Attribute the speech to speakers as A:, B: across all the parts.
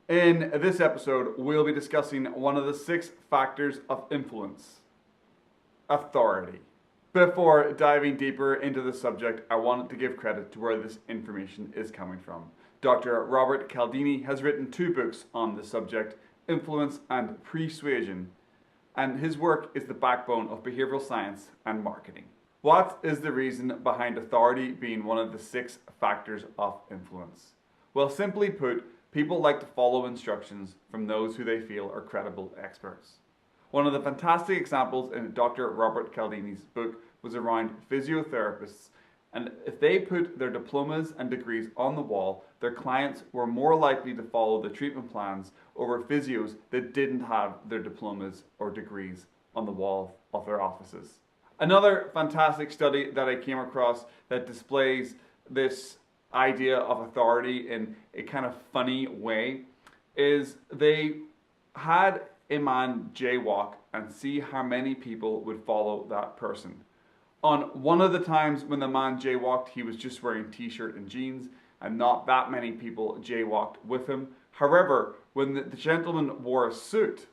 A: In this episode, we'll be discussing one of the 6 factors of influence: authority. Before diving deeper into the subject, I wanted to give credit to where this information is coming from. Dr. Robert Cialdini has written 2 books on the subject, Influence and Persuasion, and his work is the backbone of behavioral science and marketing. What is the reason behind authority being one of the 6 factors of influence? Well, simply put, people like to follow instructions from those who they feel are credible experts. One of the fantastic examples in Dr. Robert Cialdini's book was around physiotherapists, and if they put their diplomas and degrees on the wall, their clients were more likely to follow the treatment plans over physios that didn't have their diplomas or degrees on the wall of their offices. Another fantastic study that I came across that displays this idea of authority in a kind of funny way is they had a man jaywalk and see how many people would follow that person. On one of the times when the man jaywalked, he was just wearing t-shirt and jeans and not that many people jaywalked with him. However, when the gentleman wore a suit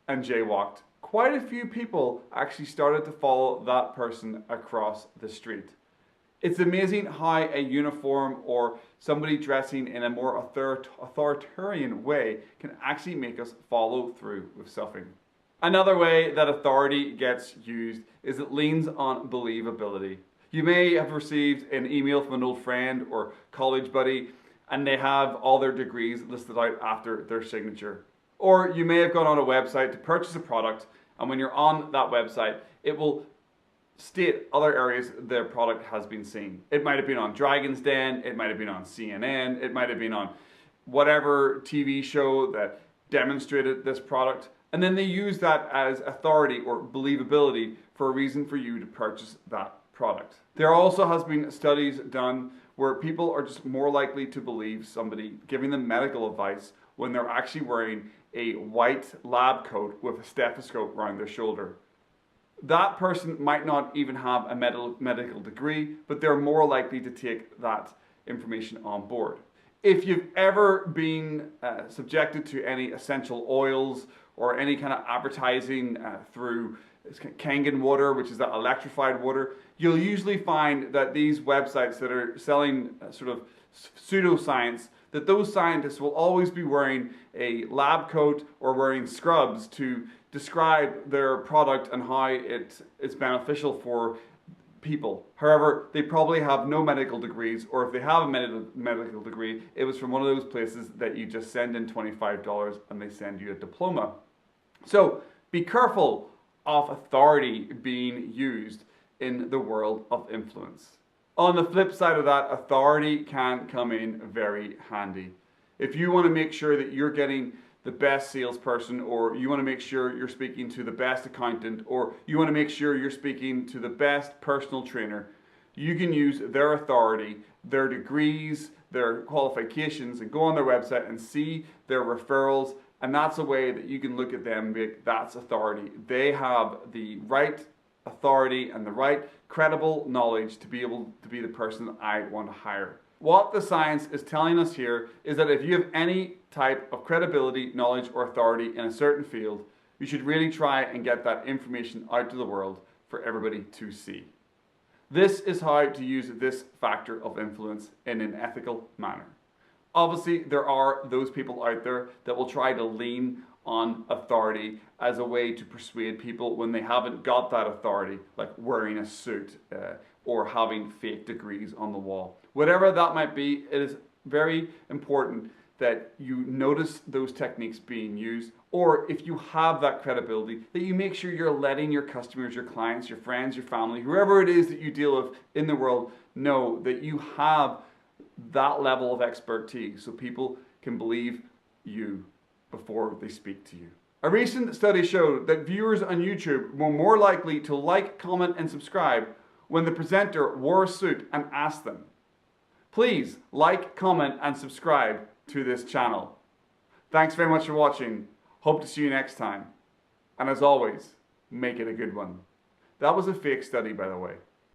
A: and jaywalked, quite a few people actually started to follow that person across the street. It's amazing how a uniform or somebody dressing in a more authoritarian way can actually make us follow through with something. Another way that authority gets used is it leans on believability. You may have received an email from an old friend or college buddy and they have all their degrees listed out after their signature. Or you may have gone on a website to purchase a product, and when you're on that website, it will state other areas their product has been seen. It might have been on Dragon's Den, it might have been on CNN, it might have been on whatever TV show that demonstrated this product. And then they use that as authority or believability for a reason for you to purchase that product. There also has been studies done where people are just more likely to believe somebody giving them medical advice when they're actually wearing a white lab coat with a stethoscope around their shoulder. That person might not even have a medical degree, but they're more likely to take that information on board. If you've ever been subjected to any essential oils or any kind of advertising through Kangen water, which is that electrified water, you'll usually find that these websites that are selling sort of pseudoscience, that those scientists will always be wearing a lab coat or wearing scrubs to describe their product and how it is beneficial for people. However, they probably have no medical degrees, or if they have a medical degree, it was from one of those places that you just send in $25 and they send you a diploma. So be careful of authority being used in the world of influence. On the flip side of that, authority can come in very handy. If you want to make sure that you're getting the best salesperson, or you want to make sure you're speaking to the best accountant, or you want to make sure you're speaking to the best personal trainer, you can use their authority, their degrees, their qualifications, and go on their website and see their referrals, and that's a way that you can look at them and be like, that's authority. They have the right authority and the right credible knowledge to be able to be the person that I want to hire. What the science is telling us here is that if you have any type of credibility, knowledge, or authority in a certain field, you should really try and get that information out to the world for everybody to see. This is how to use this factor of influence in an ethical manner. Obviously, there are those people out there that will try to lean on authority as a way to persuade people when they haven't got that authority, like wearing a suit or having fake degrees on the wall. Whatever that might be, it is very important that you notice those techniques being used, or if you have that credibility, that you make sure you're letting your customers, your clients, your friends, your family, whoever it is that you deal with in the world, know that you have that level of expertise so people can believe you before they speak to you. A recent study showed that viewers on YouTube were more likely to like, comment, and subscribe when the presenter wore a suit and asked them. Please like, comment, and subscribe to this channel. Thanks very much for watching. Hope to see you next time. And as always, make it a good one. That was a fake study, by the way.